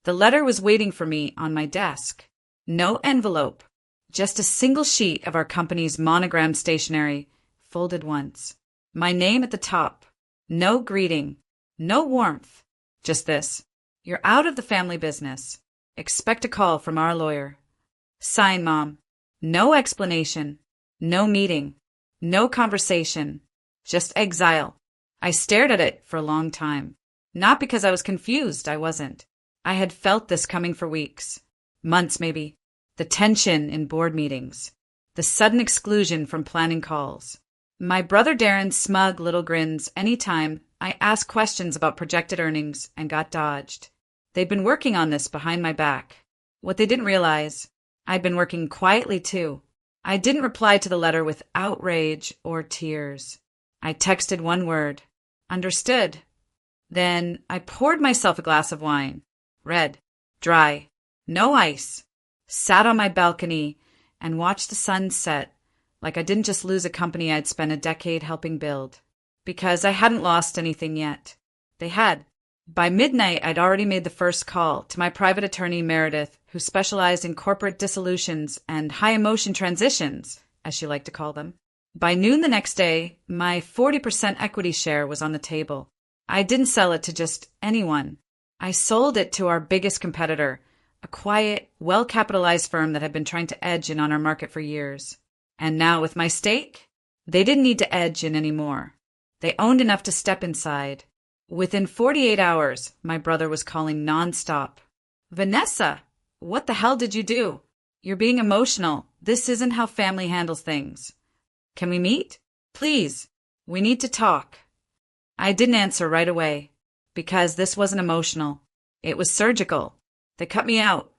The letter was waiting for me on my desk. No envelope, just a single sheet of our company's monogram stationery, folded once. My name at the top. No greeting, no warmth, just this. You're out of the family business. Expect a call from our lawyer. Sign, Mom. No explanation, no meeting, no conversation, just exile. I stared at it for a long time. Not because I was confused, I wasn't. I had felt this coming for weeks, months maybe. The tension in board meetings, the sudden exclusion from planning calls. My brother Darren's smug little grins anytime I asked questions about projected earnings and got dodged. They'd been working on this behind my back. What they didn't realize, I'd been working quietly too. I didn't reply to the letter with outrage or tears. I texted one word, understood. Then I poured myself a glass of wine, red, dry, no ice, sat on my balcony and watched the sun set like I didn't just lose a company I'd spent a decade helping build. Because I hadn't lost anything yet. They had. By midnight, I'd already made the first call to my private attorney, Meredith, who specialized in corporate dissolutions and high-emotion transitions, as she liked to call them. By noon the next day, my 40% equity share was on the table. I didn't sell it to just anyone. I sold it to our biggest competitor, a quiet, well-capitalized firm that had been trying to edge in on our market for years. And now, with my stake, they didn't need to edge in anymore. They owned enough to step inside. Within 48 hours, my brother was calling nonstop. Vanessa, what the hell did you do? You're being emotional. This isn't how family handles things. Can we meet? Please. We need to talk. I didn't answer right away, because this wasn't emotional. It was surgical. They cut me out.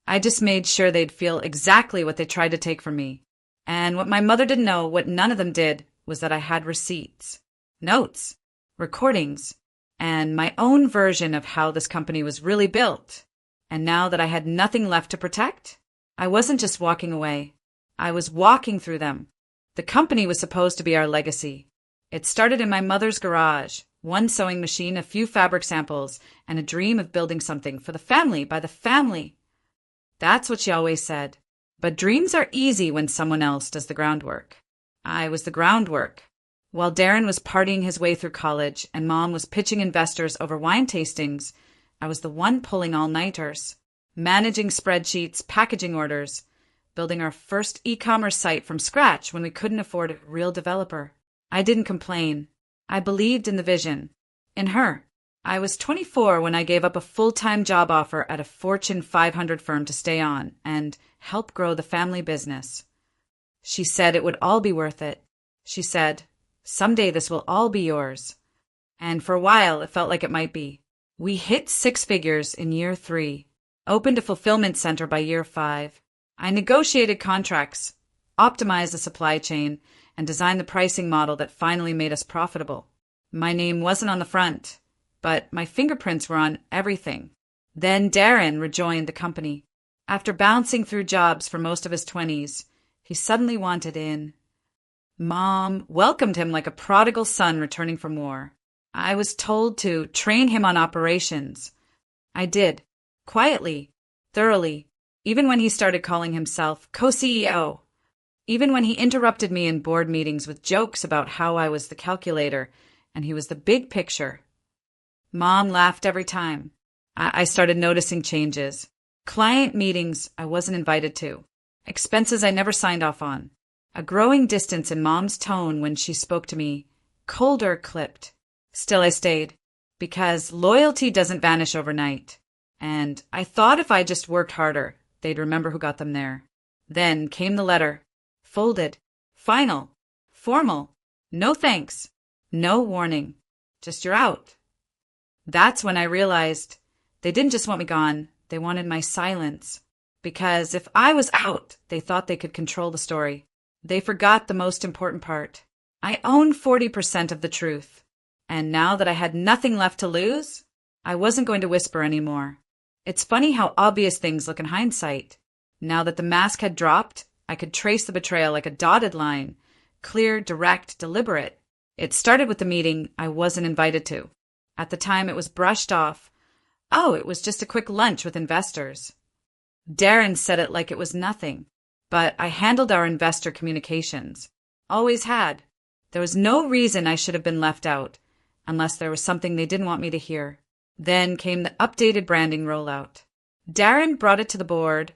I just made sure they'd feel exactly what they tried to take from me. And what my mother didn't know, what none of them did, was that I had receipts, notes, recordings, and my own version of how this company was really built. And now that I had nothing left to protect, I wasn't just walking away. I was walking through them. The company was supposed to be our legacy. It started in my mother's garage, one sewing machine, a few fabric samples, and a dream of building something for the family, by the family. That's what she always said. But dreams are easy when someone else does the groundwork. I was the groundwork. While Darren was partying his way through college and Mom was pitching investors over wine tastings, I was the one pulling all-nighters, managing spreadsheets, packaging orders, building our first e-commerce site from scratch when we couldn't afford a real developer. I didn't complain. I believed in the vision. In her. I was 24 when I gave up a full-time job offer at a Fortune 500 firm to stay on and help grow the family business. She said it would all be worth it. She said, someday this will all be yours. And for a while, it felt like it might be. We hit 6 figures in year 3, opened a fulfillment center by year 5. I negotiated contracts, optimized the supply chain, and designed the pricing model that finally made us profitable. My name wasn't on the front, but my fingerprints were on everything. Then Darren rejoined the company. After bouncing through jobs for most of his 20s, he suddenly wanted in. Mom welcomed him like a prodigal son returning from war. I was told to train him on operations. I did, quietly, thoroughly, even when he started calling himself co-CEO. Even when he interrupted me in board meetings with jokes about how I was the calculator and he was the big picture. Mom laughed every time. I started noticing changes. Client meetings I wasn't invited to. Expenses I never signed off on. A growing distance in Mom's tone when she spoke to me. Colder clipped. Still I stayed. Because loyalty doesn't vanish overnight. And I thought if I just worked harder, they'd remember who got them there. Then came the letter. Folded. Final. Formal. No thanks. No warning. Just you're out. That's when I realized they didn't just want me gone. They wanted my silence. Because if I was out, they thought they could control the story. They forgot the most important part. I owned 40% of the truth. And now that I had nothing left to lose, I wasn't going to whisper anymore. It's funny how obvious things look in hindsight. Now that the mask had dropped, I could trace the betrayal like a dotted line. Clear, direct, deliberate. It started with the meeting I wasn't invited to. At the time, it was brushed off. Oh, it was just a quick lunch with investors. Darren said it like it was nothing, but I handled our investor communications. Always had. There was no reason I should have been left out, unless there was something they didn't want me to hear. Then came the updated branding rollout. Darren brought it to the board,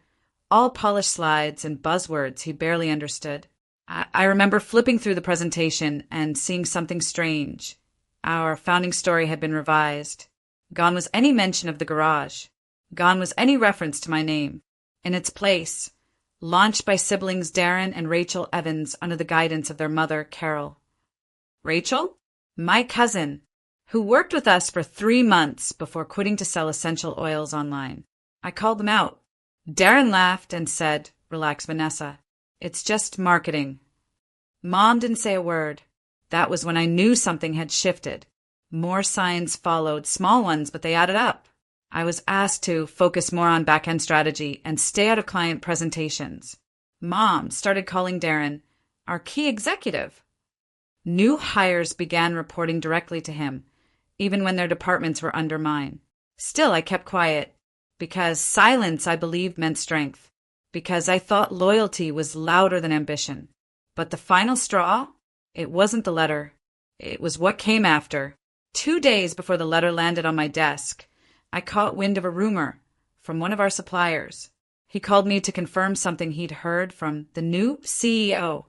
all polished slides and buzzwords he barely understood. I remember flipping through the presentation and seeing something strange. Our founding story had been revised. Gone was any mention of the garage. Gone was any reference to my name. In its place, launched by siblings Darren and Rachel Evans under the guidance of their mother, Carol. Rachel? My cousin, who worked with us for 3 months before quitting to sell essential oils online. I called them out. Darren laughed and said, "Relax, Vanessa. It's just marketing." Mom didn't say a word. That was when I knew something had shifted. More signs followed, small ones, but they added up. I was asked to focus more on back-end strategy and stay out of client presentations. Mom started calling Darren our key executive. New hires began reporting directly to him, even when their departments were under mine. Still, I kept quiet, because silence, I believed, meant strength, because I thought loyalty was louder than ambition. But the final straw? It wasn't the letter. It was what came after. 2 days before the letter landed on my desk, I caught wind of a rumor from one of our suppliers. He called me to confirm something he'd heard from the new CEO.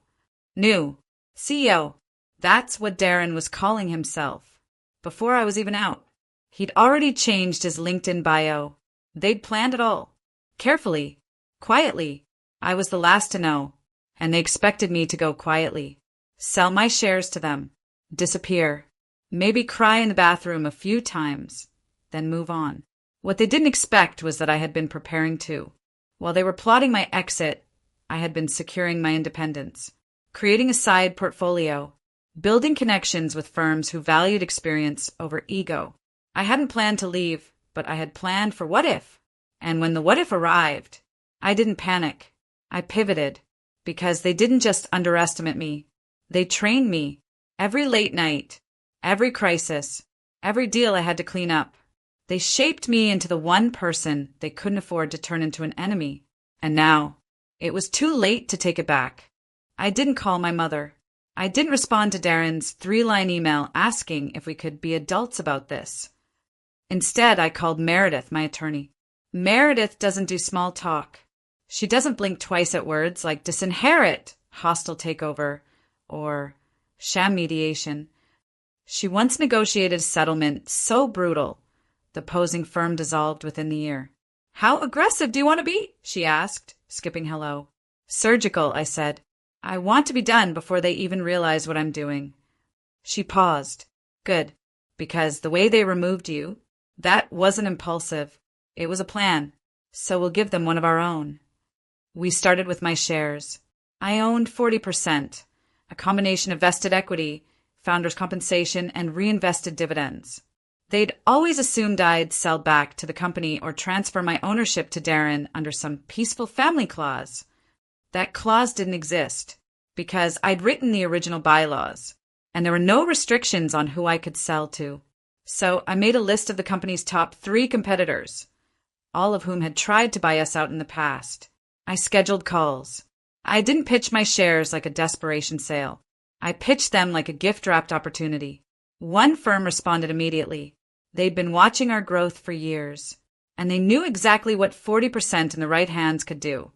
New CEO. That's what Darren was calling himself. Before I was even out. He'd already changed his LinkedIn bio. They'd planned it all. Carefully. Quietly. I was the last to know, and they expected me to go quietly. Sell my shares to them. Disappear. Maybe cry in the bathroom a few times. Then move on. What they didn't expect was that I had been preparing too. While they were plotting my exit, I had been securing my independence, creating a side portfolio, building connections with firms who valued experience over ego. I hadn't planned to leave, but I had planned for what if. And when the what if arrived, I didn't panic. I pivoted, because they didn't just underestimate me. They trained me. Every late night, every crisis, every deal I had to clean up. They shaped me into the one person they couldn't afford to turn into an enemy. And now, it was too late to take it back. I didn't call my mother. I didn't respond to Darren's 3-line email asking if we could be adults about this. Instead, I called Meredith, my attorney. Meredith doesn't do small talk. She doesn't blink twice at words like disinherit, hostile takeover, or sham mediation. She once negotiated a settlement so brutal, the opposing firm dissolved within the year. "How aggressive do you want to be?" she asked, skipping hello. "Surgical," I said. "I want to be done before they even realize what I'm doing." She paused. "Good, because the way they removed you, that wasn't impulsive. It was a plan, so we'll give them one of our own." We started with my shares. I owned 40%, a combination of vested equity, founder's compensation, and reinvested dividends. They'd always assumed I'd sell back to the company or transfer my ownership to Darren under some peaceful family clause. That clause didn't exist, because I'd written the original bylaws, and there were no restrictions on who I could sell to. So I made a list of the company's top 3 competitors, all of whom had tried to buy us out in the past. I scheduled calls. I didn't pitch my shares like a desperation sale. I pitched them like a gift-wrapped opportunity. One firm responded immediately. They'd been watching our growth for years, and they knew exactly what 40% in the right hands could do,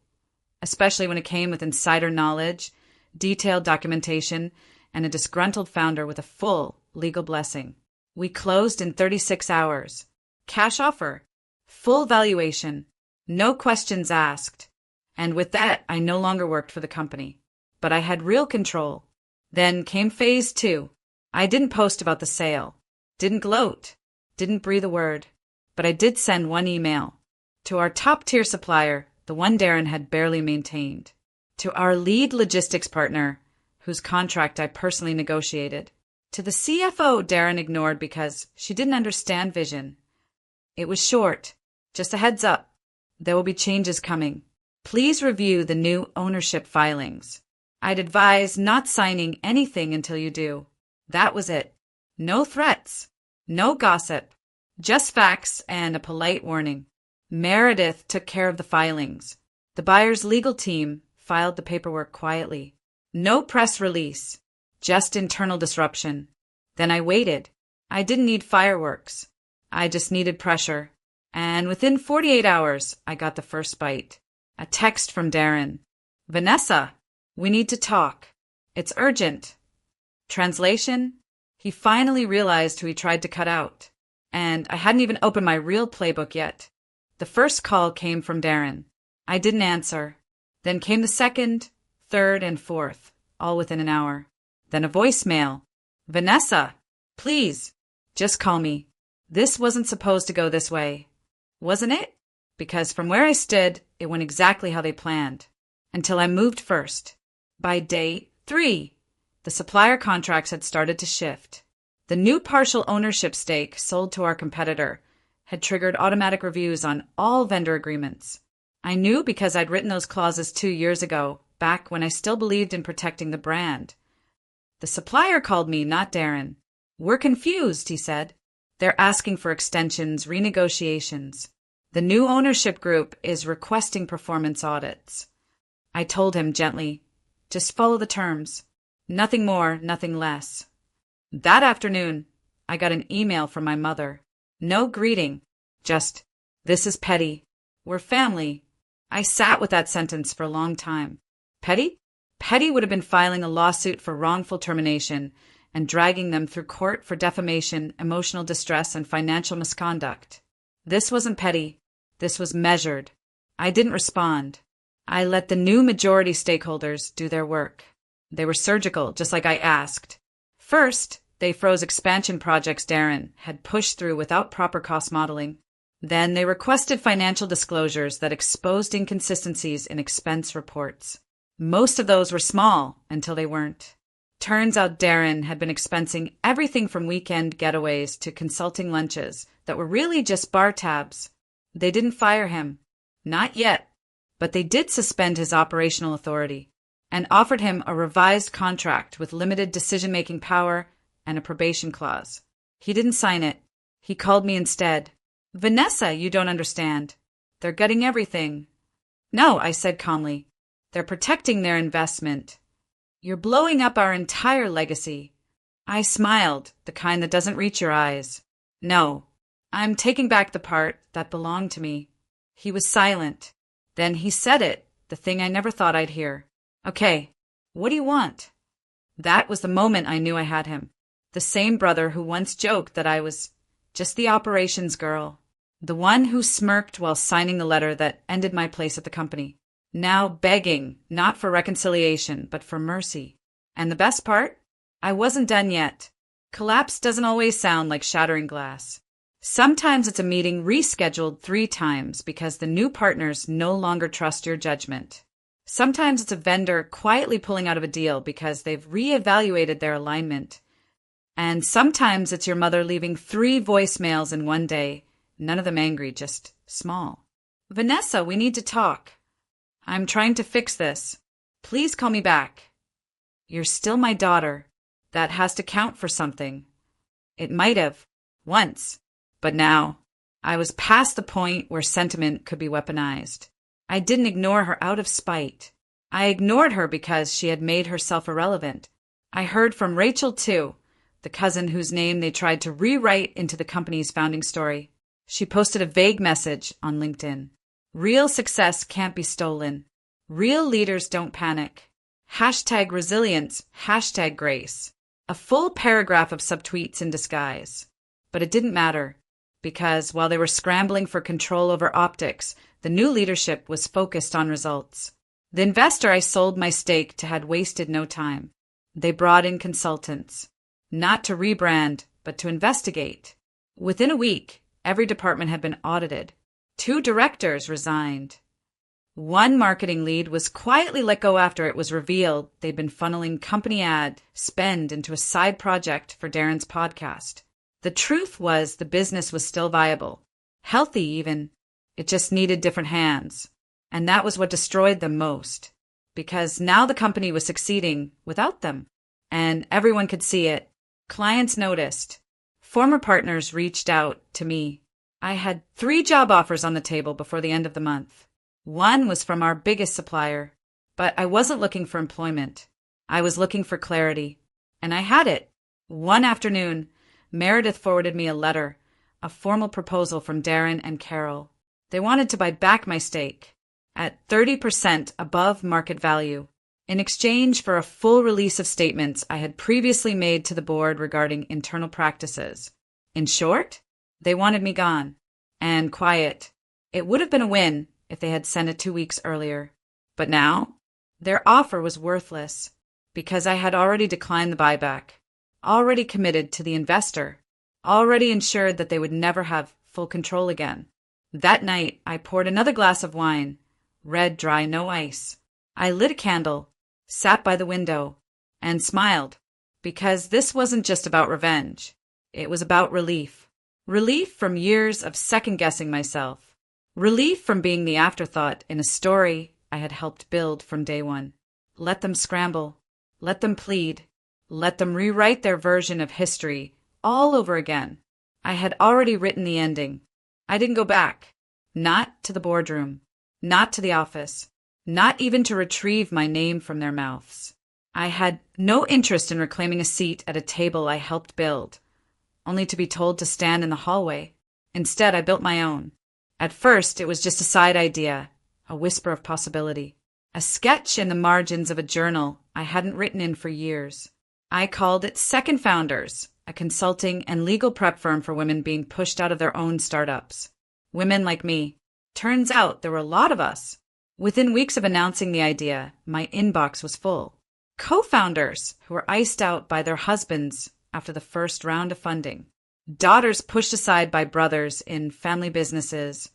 especially when it came with insider knowledge, detailed documentation, and a disgruntled founder with a full legal blessing. We closed in 36 hours. Cash offer. Full valuation. No questions asked. And with that, I no longer worked for the company. But I had real control. Then came phase 2. I didn't post about the sale. Didn't gloat. Didn't breathe a word. But I did send one email. To our top-tier supplier, the one Darren had barely maintained. To our lead logistics partner, whose contract I personally negotiated. To the CFO Darren ignored because she didn't understand vision. It was short. Just a heads up. There will be changes coming. Please review the new ownership filings. I'd advise not signing anything until you do. That was it. No threats. No gossip. Just facts and a polite warning. Meredith took care of the filings. The buyer's legal team filed the paperwork quietly. No press release, just internal disruption. Then I waited. I didn't need fireworks. I just needed pressure. And within 48 hours, I got the first bite. A text from Darren. Vanessa, we need to talk. It's urgent. Translation? He finally realized who he tried to cut out. And I hadn't even opened my real playbook yet. The first call came from Darren. I didn't answer. Then came the second, third, and fourth, all within an hour. Then a voicemail. Vanessa, please, just call me. This wasn't supposed to go this way. Wasn't it? Because from where I stood, it went exactly how they planned. Until I moved first. By day 3, the supplier contracts had started to shift. The new partial ownership stake sold to our competitor had triggered automatic reviews on all vendor agreements. I knew because I'd written those clauses 2 years ago, back when I still believed in protecting the brand. The supplier called me, not Darren. We're confused, he said. They're asking for extensions, renegotiations. The new ownership group is requesting performance audits. I told him gently, just follow the terms. Nothing more, nothing less. That afternoon, I got an email from my mother. No greeting, just, this is petty. We're family. I sat with that sentence for a long time. Petty? Petty would have been filing a lawsuit for wrongful termination and dragging them through court for defamation, emotional distress, and financial misconduct. This wasn't petty. This was measured. I didn't respond. I let the new majority stakeholders do their work. They were surgical, just like I asked. First, they froze expansion projects Darren had pushed through without proper cost modeling. Then they requested financial disclosures that exposed inconsistencies in expense reports. Most of those were small until they weren't. Turns out Darren had been expensing everything from weekend getaways to consulting lunches that were really just bar tabs. They didn't fire him. Not yet. But they did suspend his operational authority and offered him a revised contract with limited decision-making power and a probation clause. He didn't sign it. He called me instead. Vanessa, you don't understand. They're gutting everything. No, I said calmly. They're protecting their investment. You're blowing up our entire legacy. I smiled, the kind that doesn't reach your eyes. No, I'm taking back the part that belonged to me. He was silent. Then he said it, the thing I never thought I'd hear. Okay, what do you want? That was the moment I knew I had him. The same brother who once joked that I was just the operations girl. The one who smirked while signing the letter that ended my place at the company. Now begging, not for reconciliation, but for mercy. And the best part? I wasn't done yet. Collapse doesn't always sound like shattering glass. Sometimes it's a meeting rescheduled 3 times because the new partners no longer trust your judgment. Sometimes it's a vendor quietly pulling out of a deal because they've reevaluated their alignment. And sometimes it's your mother leaving 3 voicemails in one day, none of them angry, just small. Vanessa, we need to talk. I'm trying to fix this. Please call me back. You're still my daughter. That has to count for something. It might have, once. But now, I was past the point where sentiment could be weaponized. I didn't ignore her out of spite. I ignored her because she had made herself irrelevant. I heard from Rachel, too, the cousin whose name they tried to rewrite into the company's founding story. She posted a vague message on LinkedIn. Real success can't be stolen. Real leaders don't panic. #resilience, #grace. A full paragraph of subtweets in disguise. But it didn't matter, because while they were scrambling for control over optics, the new leadership was focused on results. The investor I sold my stake to had wasted no time. They brought in consultants, not to rebrand, but to investigate. Within a week, every department had been audited. 2 directors resigned. 1 marketing lead was quietly let go after it was revealed they'd been funneling company ad spend into a side project for Darren's podcast. The truth was the business was still viable, healthy even. It just needed different hands. And that was what destroyed them most. Because now the company was succeeding without them. And everyone could see it. Clients noticed. Former partners reached out to me. I had 3 job offers on the table before the end of the month. One was from our biggest supplier, but I wasn't looking for employment. I was looking for clarity, and I had it. One afternoon, Meredith forwarded me a letter, a formal proposal from Darren and Carol. They wanted to buy back my stake at 30% above market value in exchange for a full release of statements I had previously made to the board regarding internal practices. In short, they wanted me gone and quiet. It would have been a win if they had sent it 2 weeks earlier. But now, their offer was worthless because I had already declined the buyback, already committed to the investor, already ensured that they would never have full control again. That night, I poured another glass of wine, red, dry, no ice. I lit a candle, sat by the window, and smiled, because this wasn't just about revenge. It was about relief. Relief from years of second-guessing myself. Relief from being the afterthought in a story I had helped build from day one. Let them scramble. Let them plead. Let them rewrite their version of history all over again. I had already written the ending. I didn't go back. Not to the boardroom. Not to the office. Not even to retrieve my name from their mouths. I had no interest in reclaiming a seat at a table I helped build, only to be told to stand in the hallway. Instead, I built my own. At first, it was just a side idea, a whisper of possibility, a sketch in the margins of a journal I hadn't written in for years. I called it Second Founders, a consulting and legal prep firm for women being pushed out of their own startups. Women like me. Turns out there were a lot of us. Within weeks of announcing the idea, my inbox was full. Co-founders who were iced out by their husbands after the first round of funding. Daughters pushed aside by brothers in family businesses.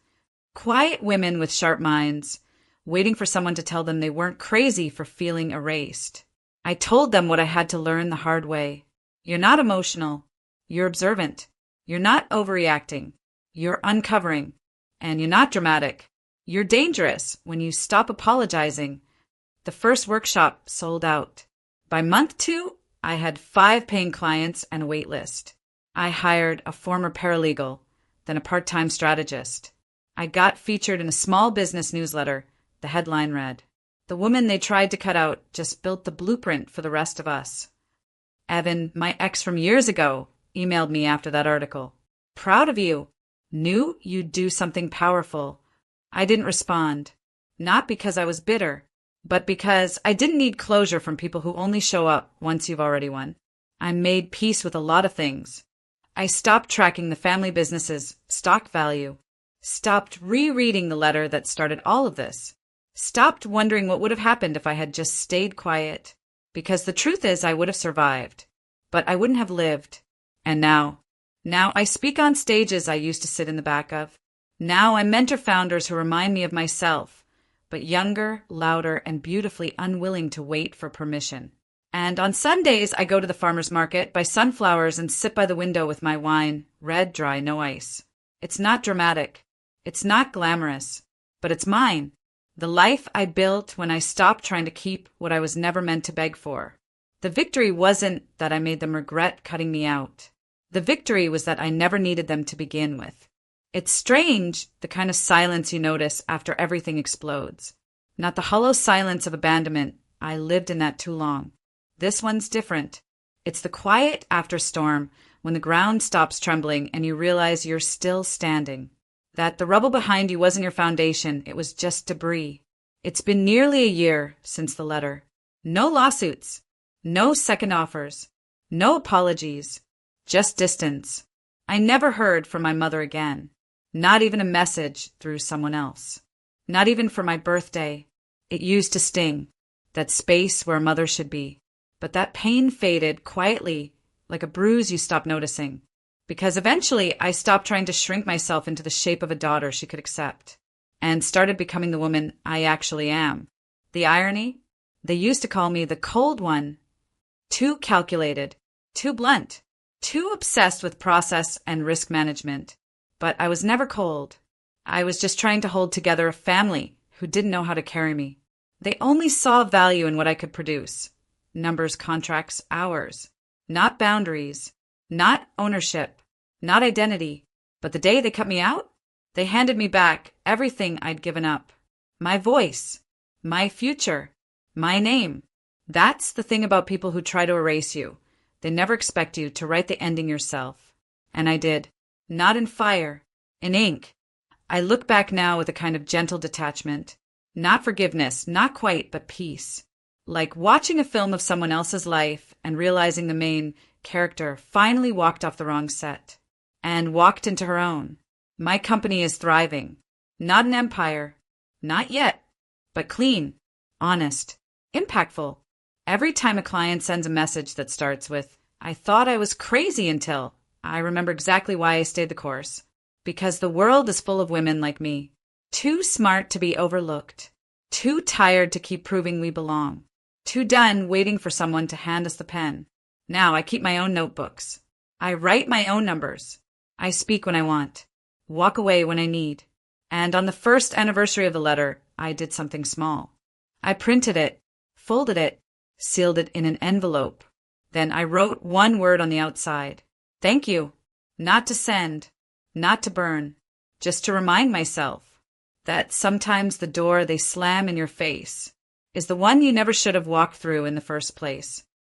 Quiet women with sharp minds, waiting for someone to tell them they weren't crazy for feeling erased. I told them what I had to learn the hard way. You're not emotional. You're observant. You're not overreacting. You're uncovering. And you're not dramatic. You're dangerous when you stop apologizing. The first workshop sold out. By month 2, I had 5 paying clients and a wait list. I hired a former paralegal, then a part-time strategist. I got featured in a small business newsletter. The headline read, "The woman they tried to cut out just built the blueprint for the rest of us." Evan, my ex from years ago, emailed me after that article. "Proud of you. Knew you'd do something powerful." I didn't respond, not because I was bitter, but because I didn't need closure from people who only show up once you've already won. I made peace with a lot of things. I stopped tracking the family business's stock value, stopped rereading the letter that started all of this, stopped wondering what would have happened if I had just stayed quiet, because the truth is I would have survived, but I wouldn't have lived. And now I speak on stages I used to sit in the back of. Now I mentor founders who remind me of myself, but younger, louder, and beautifully unwilling to wait for permission. And on Sundays, I go to the farmer's market, buy sunflowers, and sit by the window with my wine, red, dry, no ice. It's not dramatic. It's not glamorous. But it's mine. The life I built when I stopped trying to keep what I was never meant to beg for. The victory wasn't that I made them regret cutting me out. The victory was that I never needed them to begin with. It's strange, the kind of silence you notice after everything explodes. Not the hollow silence of abandonment. I lived in that too long. This one's different. It's the quiet after storm, when the ground stops trembling and you realize you're still standing. That the rubble behind you wasn't your foundation, it was just debris. It's been nearly a year since the letter. No lawsuits. No second offers. No apologies. Just distance. I never heard from my mother again. Not even a message through someone else. Not even for my birthday. It used to sting. That space where a mother should be. But that pain faded quietly, like a bruise you stop noticing. Because eventually I stopped trying to shrink myself into the shape of a daughter she could accept. And started becoming the woman I actually am. The irony? They used to call me the cold one. Too calculated. Too blunt. Too obsessed with process and risk management. But I was never cold. I was just trying to hold together a family who didn't know how to carry me. They only saw value in what I could produce. Numbers, contracts, hours. Not boundaries. Not ownership. not identity. But the day they cut me out, they handed me back everything I'd given up. My voice, my future, my name. That's the thing about people who try to erase you. They never expect you to write the ending yourself. And I did. Not in fire, in ink. I look back now with a kind of gentle detachment. Not forgiveness, not quite, but peace. Like watching a film of someone else's life and realizing the main character finally walked off the wrong set and walked into her own. My company is thriving. Not an empire. Not yet. But clean, honest, impactful. Every time a client sends a message that starts with, "I thought I was crazy until," I remember exactly why I stayed the course. Because the world is full of women like me. Too smart to be overlooked. Too tired to keep proving we belong. Too done waiting for someone to hand us the pen. Now I keep my own notebooks. I write my own numbers. I speak when I want. Walk away when I need. And on the first anniversary of the letter, I did something small. I printed it, folded it, sealed it in an envelope. Then I wrote one word on the outside. Thank you. Not to send, not to burn, just to remind myself that sometimes the door they slam in your face is the one you never should have walked through in the first place.